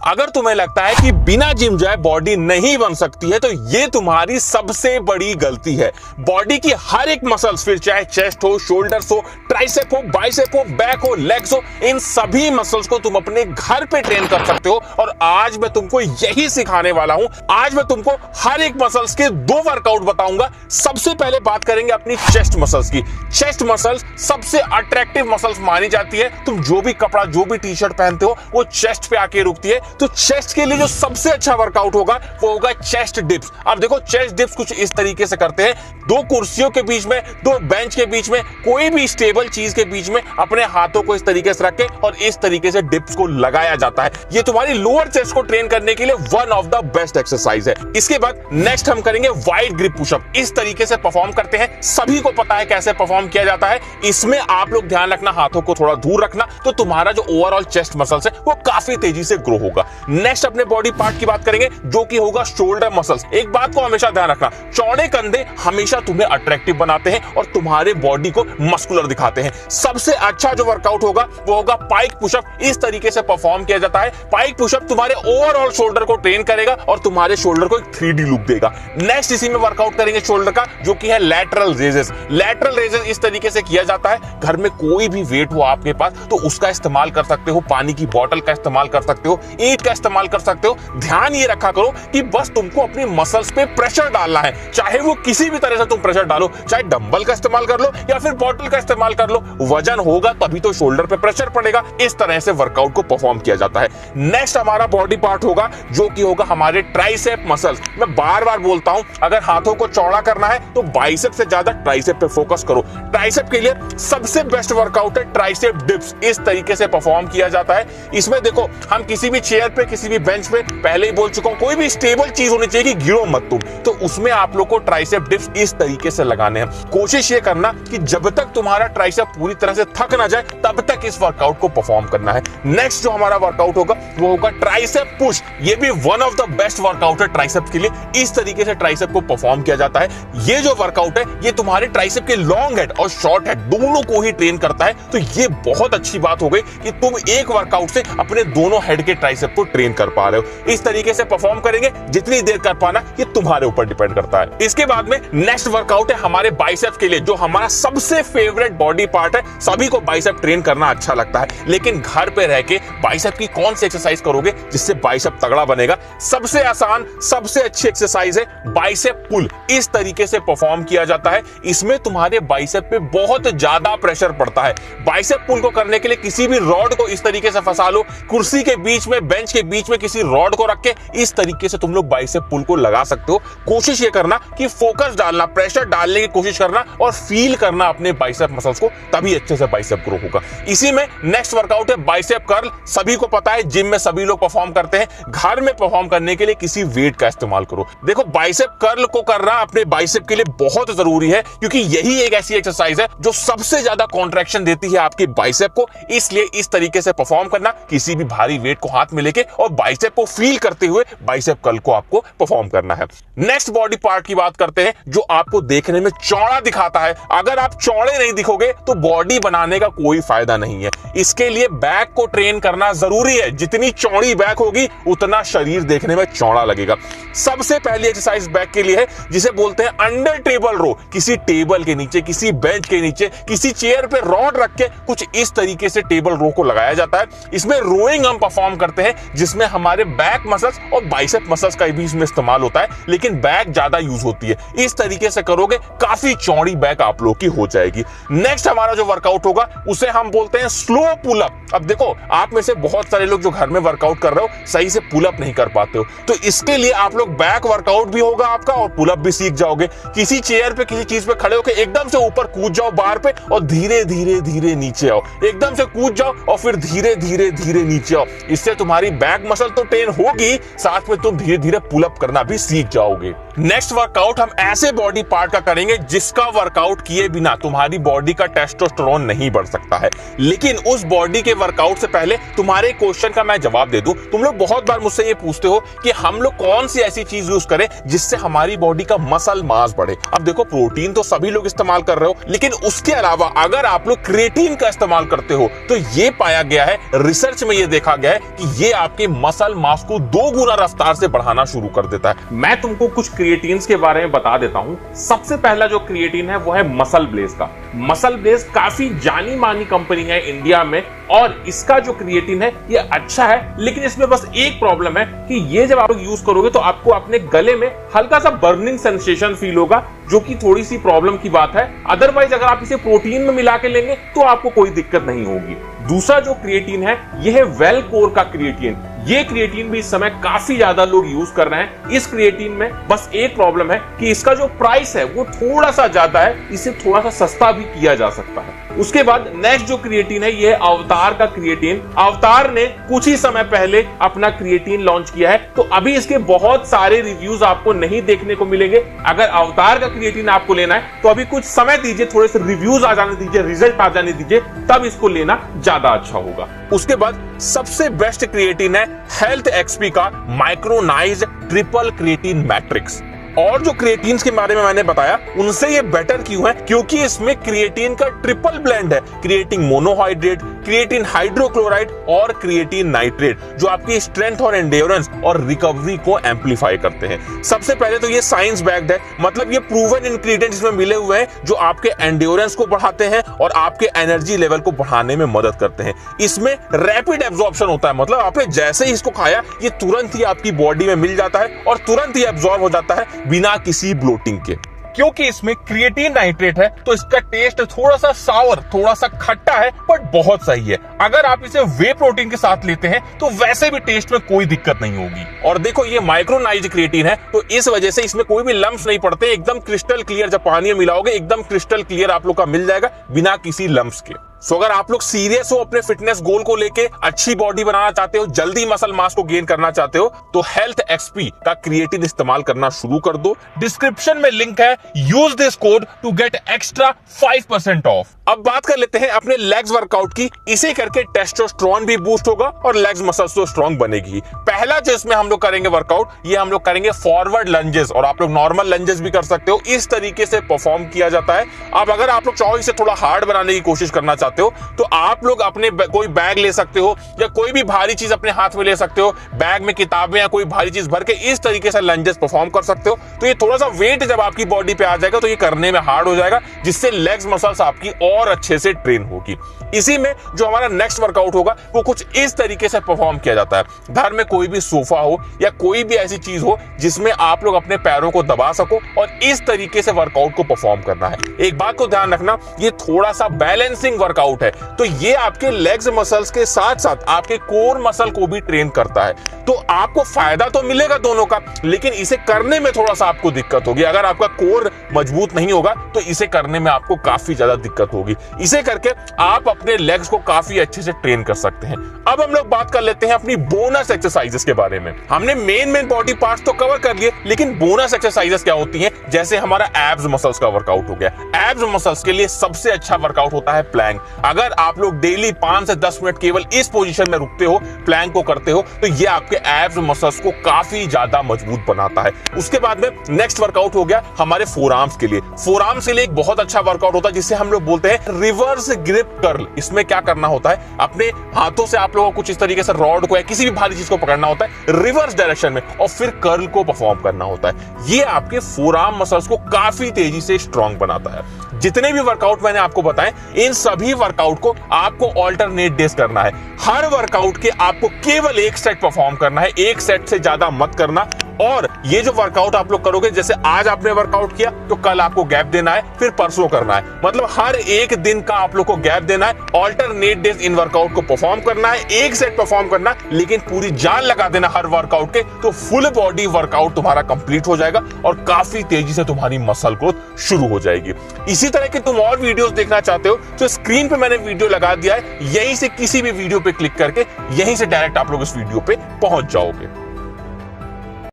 अगर तुम्हें लगता है कि बिना जिम जाए बॉडी नहीं बन सकती है तो ये तुम्हारी सबसे बड़ी गलती है। बॉडी की हर एक मसल्स, फिर चाहे चेस्ट हो, शोल्डर्स हो, ट्राइसेप हो, बाइसेप हो, बैक हो, लेग्स हो, इन सभी मसल्स को तुम अपने घर पे ट्रेन कर सकते हो। और आज मैं तुमको यही सिखाने वाला हूं। आज मैं तुमको हर एक मसल्स के 2 वर्कआउट बताऊंगा। सबसे पहले बात करेंगे अपनी चेस्ट मसल्स की। चेस्ट मसल्स सबसे अट्रैक्टिव मसल्स मानी जाती है। तुम जो भी कपड़ा, जो भी टी शर्ट पहनते हो वो चेस्ट पे आके रुकती है। तो चेस्ट के लिए जो सबसे अच्छा वर्कआउट होगा वो होगा चेस्ट डिप्स। अब देखो चेस्ट डिप्स कुछ इस तरीके से करते हैं। 2 कुर्सियों के बीच में, 2 बेंच के बीच में, कोई भी स्टेबल चीज के बीच में अपने हाथों को इस तरीके से रख के और इस तरीके से डिप्स को लगाया जाता है। ये तुम्हारी लोअर चेस्ट को ट्रेन करने के लिए one of the best exercise है। इसके बाद नेक्स्ट हम करेंगे वाइड ग्रिप पुशअप। इस तरीके से परफॉर्म करते हैं, सभी को पता है कैसे परफॉर्म किया जाता है। इसमें आप लोग ध्यान रखना, हाथों को थोड़ा दूर रखना, तो तुम्हारा जो ओवरऑल चेस्ट मसल्स है वो काफी तेजी से ग्रो होगा। नेक्स्ट अपने बॉडी पार्ट की बात करेंगे जो कि होगा शोल्डर मसल्स। एक बात को हमेशा ध्यान रखना, चौड़े कंधे हमेशा तुम्हें अट्रैक्टिव बनाते हैं और तुम्हारे बॉडी को मस्कुलर दिखाते हैं। सबसे अच्छा जो वर्कआउट होगा वो होगा पाइक पुशअप। इस तरीके से परफॉर्म किया जाता है। पाइक पुशअप तुम्हारे ओवरऑल शोल्डर को ट्रेन करेगा और तुम्हारे शोल्डर को एक 3D लुक देगा। नेक्स्ट इसी में वर्कआउट करेंगे शोल्डर का, जो कि है लैटरल रेजेस। लैटरल रेजेस इस तरीके से किया जाता है, घर में कोई भी वेट हो आपके पास तो उसका इस्तेमाल कर सकते हो, पानी की बोतल का इस्तेमाल कर सकते हो, ईंट का इस्तेमाल कर सकते हो। ध्यान ये रखा करो कि बस तुमको अपनी मसल्स पे प्रेशर डालना है, चाहे वो किसी भी तरह से तुम प्रेशर डालो, चाहे डंबल का इस्तेमाल कर लो या फिर बोतल का इस्तेमाल कर लो। वजन होगा तभी तो शोल्डर पे प्रेशर पड़ेगा। इस तरह से वर्कआउट को परफॉर्म किया जाता है। नेक्स्ट हमारा बॉडी पार्ट होगा जो कि होगा हमारे ट्राइसेप मसल्स। मैं बार बार बोलता हूं, अगर हाथों को चौड़ा करना है तो बाइसेप से ज्यादा ट्राइसेप पे फोकस करो। ट्राइसेप के लिए सबसे बेस्ट वर्कआउट है ट्राइसेप डिप्स। इस तरीके से परफॉर्म किया जाता है। इसमें देखो, हम किसी भी चेयर पे, किसी भी बेंच पे, पहले ही बोल चुका हूं, कोई भी स्टेबल चीज होनी चाहिए कि गिरो मत तुम। तो उसमें आप लोग को ट्राइसेप डिप्स इस तरीके से लगाने हैं। कोशिश ये करना कि जब तक तुम्हारा ट्राइसेप पूरी तरह से थक ना जाए तब तक इस वर्कआउट को परफॉर्म करना है। नेक्स्ट जो हमारा वर्कआउट होगा वो होगा ट्राइसेप पुश। ये भी one of the best workout है ट्राइसेप के लिए। इस तरीके से ट्राइसेप को परफॉर्म किया जाता है। ये जो वर्कआउट है ये तुम्हारे ट्राइसेप के लॉन्ग हेड और शॉर्ट हेड दोनों को ही ट्रेन करता है। तो ये बहुत अच्छी बात हो गई कि तुम एक वर्कआउट से अपने दोनों हेड के ट्राइसेप को ट्रेन कर पा रहे हो। इस तरीके से परफॉर्म करेंगे, जितनी देर कर पाना ये तुम्हारे ऊपर डिपेंड करता है। इसके बाद में नेक्स्ट वर्कआउट है हमारे बाइसेप के लिए, जो हमारा सबसे फेवरेट बॉडी पार्ट है। सभी को बाइसेप ट्रेन करना अच्छा लगता है, लेकिन घर पे रह के बाइसेप की कौन सी एक्सरसाइज करोगे जिससे बाइसेप तगड़ा बनेगा? सबसे आसान, सबसे अच्छी एक्सरसाइज है बाइसेप पुल। इस तरीके से परफॉर्म किया जाता है। इसमें तुम्हारे बाइसेप पे बहुत ज्यादा प्रेशर पड़ता है। बाइसेप पुल को करने के लिए किसी भी रॉड को इस तरीके से फंसा लो, कुर्सी के बीच में, बेंच के बीच में किसी रॉड को रख के इस तरीके से तुम लोग बाइसेप पुल को लगा सकते हो। कोशिश ये करना कि फोकस डालना, प्रेशर डालने की कोशिश करना और फील करना अपने बाइसेप मसल्स को, तभी अच्छे से बाइसेप ग्रो होगा। इसी में नेक्स्ट वर्कआउट है बाइसेप कर्ल। सभी को पता है, जिम में सभी लोग परफॉर्म करते हैं। घर में परफॉर्म करने के लिए किसी वेट का इस्तेमाल करो। देखो, बाइसेप कर्ल को करना अपने बाइसेप के लिए बहुत जरूरी है, क्योंकि यही एक ऐसी एक्सरसाइज है जो सबसे ज्यादा कॉन्ट्रैक्शन देती है आपकी बाइसेप को। इसलिए इस तरीके से परफॉर्म करना, किसी भी भारी वेट को हाथ में लेके और बाइसेप को फील करते हुए बाइसेप कर्ल को आपको परफॉर्म करना है। नेक्स्ट बॉडी पार्ट की बात करते हैं जो आपको देखने में चौड़ा दिखाता है। अगर आप चौड़े नहीं दिखोगे तो बॉडी बनाने का कोई फायदा नहीं है। इसके लिए बैक को ट्रेन करना जरूरी है। जितनी चौड़ी बैक होगी उतना शरीर देखने में चौड़ा लगेगा। सबसे पहली एक्सरसाइज बैक के लिए है, जिसे बोलते हैं अंडर टेबल रो। किसी टेबल के नीचे, किसी बेंच के नीचे, किसी चेयर पे रॉड रख के कुछ इस तरीके से टेबल रो को लगाया जाता है। इसमें रोइंग हम परफॉर्म करते हैं, जिसमें हमारे बैक मसल्स और बाइसेप मसल्स का भी इसमें इस्तेमाल होता है, लेकिन बैक ज्यादा यूज होती है। इस तरीके से करोगे, काफी चौड़ी बैक आप लोग की हो जाएगी। नेक्स्ट हमारा जो वर्कआउट होगा उसे हम बोलते हैं स्लो पुल अप। अब देखो, आप में से बहुत सारे लोग जो घर में वर्कआउट कर रहे हो सही से पुल अप नहीं कर पाते हो, तो इसके लिए आप लोग बैक वर्कआउट भी होगा आपका और पुल अप भी सीख जाओगे। किसी चेयर पे, किसी चीज पे खड़े होकर एकदम से ऊपर कूद जाओ बार पे और धीरे धीरे धीरे नीचे आओ। एकदम से कूद जाओ और फिर धीरे धीरे धीरे नीचे आओ। इससे तुम्हारी बैक मसल तो ट्रेन होगी, साथ में तुम धीरे धीरे पुल अप करना भी सीख जाओगे। नेक्स्ट वर्कआउट हम ऐसे बॉडी पार्ट का करेंगे जिसका वर्कआउट किए बिना तुम्हारी बॉडी का टेस्टोस्टेरोन नहीं बढ़ सकता है। लेकिन उस बॉडी के वर्कआउट से पहले तुम्हारे क्वेश्चन का मैं जवाब दे दूं। तुम लोग बहुत बार मुझसे ये पूछते हो कि हम लोग कौन सी ऐसी चीज यूज करें जिससे हमारी बॉडी का मसल मास बढ़े। अब देखो, प्रोटीन तो सभी लोग इस्तेमाल कर रहे हो, लेकिन उसके अलावा अगर आप लोग क्रिएटिन का इस्तेमाल करते हो तो ये पाया गया है, रिसर्च में ये देखा गया है कि ये आपके मसल मास को 2 गुना रफ्तार से बढ़ाना शुरू कर देता है। मैं तुमको कुछ क्रिएटिन्स के बारे में बता देता हूं। सबसे पहला जो क्रिएटिन है वो है मसल ब्लेज का। मसल ब्लेज काफी जानी मानी कंपनी है इंडिया में, और इसका जो क्रिएटिन है ये अच्छा है, लेकिन इसमें बस एक प्रॉब्लम है कि ये जब आप लोग यूज करोगे तो आपको अपने गले में हल्का सा बर्निंग सेंसेशन फील होगा, जो कि थोड़ी सी प्रॉब्लम की बात है। अदरवाइज अगर आप इसे प्रोटीन में मिला के लेंगे तो आपको कोई दिक्कत नहीं होगी। दूसरा जो क्रिएटिन है ये है वेलकोर का क्रिएटिन। ये क्रिएटिन भी इस समय काफी ज्यादा लोग यूज कर रहे हैं। इस क्रिएटिन में बस एक प्रॉब्लम है कि इसका जो प्राइस है वो थोड़ा सा ज्यादा है, इसे थोड़ा सा सस्ता भी किया जा सकता है। उसके बाद नेक्स्ट जो क्रिएटिन है ये है अवतार का क्रिएटिन। अवतार ने कुछ ही समय पहले अपना क्रिएटिन लॉन्च किया है, तो अभी इसके बहुत सारे रिव्यूज आपको नहीं देखने को मिलेंगे। अगर अवतार का क्रिएटिन आपको लेना है तो अभी कुछ समय दीजिए, थोड़े से रिव्यूज आ जाने दीजिए, रिजल्ट आ जाने दीजिए, तब इसको लेना ज्यादा अच्छा होगा। उसके बाद सबसे बेस्ट क्रिएटिन है हेल्थ एक्सपी का माइक्रोनाइज्ड ट्रिपल क्रिएटिन मैट्रिक्स। और जो क्रिएटिन्स के बारे में मैंने बताया उनसे ये बेटर क्यों है, क्योंकि इसमें क्रिएटिन का ट्रिपल ब्लेंड है। क्रिएटिन मोनोहाइड्रेट, क्रिएटिन हाइड्रोक्लोराइड और क्रिएटिन नाइट्रेट, जो आपकी स्ट्रेंथ और एंड्योरेंस और रिकवरी को एम्पलीफाई करते हैं। सबसे पहले तो ये साइंस बैक्ड है, मतलब ये प्रूवन इंग्रेडिएंट्स इसमें मिले हुए हैं जो आपके एंड्योरेंस को बढ़ाते हैं और आपके एनर्जी लेवल को बढ़ाने में मदद करते हैं। इसमें रैपिड एब्जॉर्प्शन होता है, मतलब आपने जैसे ही इसको खाया ये तुरंत ही आपकी बॉडी में मिल जाता है और तुरंत ही एब्जॉर्ब हो जाता है बिना किसी ब्लोटिंग के। क्योंकि इसमें क्रिएटिन नाइट्रेट है तो इसका टेस्ट थोड़ा सा सावर, थोड़ा सा खट्टा है, बट बहुत सही है। अगर आप इसे वे प्रोटीन के साथ लेते हैं तो वैसे भी टेस्ट में कोई दिक्कत नहीं होगी। और देखो ये माइक्रोनाइज्ड क्रिएटिन है तो इस वजह से इसमें कोई भी लम्प्स नहीं पड़ते, एकदम क्रिस्टल क्लियर। जब पानी में मिलाओगे एकदम क्रिस्टल क्लियर आप लोग का मिल जाएगा बिना किसी लम्प्स के। सो अगर आप लोग सीरियस हो अपने फिटनेस गोल को लेके, अच्छी बॉडी बनाना चाहते हो, जल्दी मसल मास को गेन करना चाहते हो, तो हेल्थ एक्सपी का क्रिएटिन इस्तेमाल करना शुरू कर दो। डिस्क्रिप्शन में लिंक है, use this code to get extra 5% off. अब बात कर लेते हैं अपने लेग्स वर्कआउट की। इसे करके टेस्टोस्टेरोन भी बूस्ट होगा और लेग्स मसल्स तो स्ट्रांग बनेगी। पहला जो इसमें हम लोग करेंगे वर्कआउट, ये हम लोग करेंगे फॉरवर्ड लंजेस, और आप लोग नॉर्मल लंजेस भी कर सकते हो। इस तरीके से परफॉर्म किया जाता है। अब अगर आप लोग चाहो इसे थोड़ा हार्ड बनाने की कोशिश करना चाहते हो तो आप लोग अपने कोई बैग ले सकते हो या कोई भी भारी चीज अपने हाथ में ले सकते हो। बैग में किताबें या कोई भारी चीज भर के इस तरीके से लंजेस परफॉर्म कर सकते हो। तो ये थोड़ा सा वेट जब आपकी बॉडी पे आ जाएगा तो ये करने में हार्ड हो जाएगा, जिससे लेग्स मसल्स आपकी और अच्छे से ट्रेन होगी। इसी में जो हमारा नेक्स्ट वर्कआउट होगा वो कुछ इस तरीके से परफॉर्म किया जाता है। घर में कोई भी सोफा हो या कोई भी ऐसी चीज हो जिसमें आप लोग अपने पैरों को दबा सको और इस तरीके से वर्कआउट को परफॉर्म करना है। एक बात को ध्यान रखना, ये थोड़ा सा बैलेंसिंग वर्कआउट है, तो ये आपके लेग्स मसल्स के साथ साथ आपके कोर मसल को भी ट्रेन करता है। तो आपको फायदा तो मिलेगा दोनों का, लेकिन इसे करने में थोड़ा सा आपको दिक्कत होगी। अगर आपका कोर मजबूत नहीं होगा तो इसे करने में आपको काफी ज्यादा दिक्कत होगी। इसे करके आप अपने लेग्स को काफी अच्छे से ट्रेन कर सकते हैं। अब हम लोग बात कर लेते हैं अपनी बोनस एक्सरसाइजेस के बारे में। हमने मेन बॉडी पार्ट्स तो कवर कर लिए, लेकिन बोनस एक्सरसाइजेस क्या होती हैं? जैसे हमारा एब्स मसल्स का वर्कआउट हो गया। एब्स मसल्स के लिए सबसे अच्छा वर्कआउट होता है प्लैंक। अगर आप लोग डेली 5 से 10 मिनट केवल इस पोजीशन में रुकते हो, प्लैंक को करते हो, तो ये आपके एब्स मसल्स को काफी ज्यादा मजबूत बनाता है। उसके बाद में नेक्स्ट वर्कआउट हो गया हमारे फोरआर्म्स के लिए। फोरआर्म्स के लिए एक बहुत अच्छा वर्कआउट होता है जिसे हम लोग बोलते हैं रिवर्स ग्रिप कर्ल। इसमें क्या करना होता है, अपने हाथों से आप लोगों को कुछ इस तरीके से रॉड को या किसी भी भारी चीज को पकड़ना होता है रिवर्स डायरेक्शन में और फिर कर्ल को परफॉर्म करना होता है। ये आपके फोरआर्म मसल्स को काफी तेजी से स्ट्रांग बनाता है। जितने भी वर्कआउट मैंने आपको बताए, इन सभी वर्कआउट को आपको ऑल्टरनेट डेज करना है। हर वर्कआउट के आपको केवल एक सेट परफॉर्म करना है, एक सेट से ज्यादा मत करना। और ये जो वर्कआउट आप लोग करोगे, जैसे आज आपने वर्कआउट किया तो कल आपको गैप देना है, फिर परसों करना है, मतलब हर एक दिन का आप लोग को गैप देना है। ऑल्टरनेट डेज इन वर्कआउट को परफॉर्म करना है, एक सेट परफॉर्म करना, लेकिन पूरी जान लगा देना हर वर्कआउट के, तो फुल बॉडी वर्कआउट तुम्हारा कंप्लीट हो जाएगा और काफी तेजी से तुम्हारी मसल ग्रोथ शुरू हो जाएगी। इसी तरह के तुम और वीडियोस देखना चाहते हो तो स्क्रीन पे मैंने वीडियो लगा दिया है, यहीं से किसी भी वीडियो पे क्लिक करके यहीं से डायरेक्ट आप लोग इस वीडियो पे पहुंच जाओगे।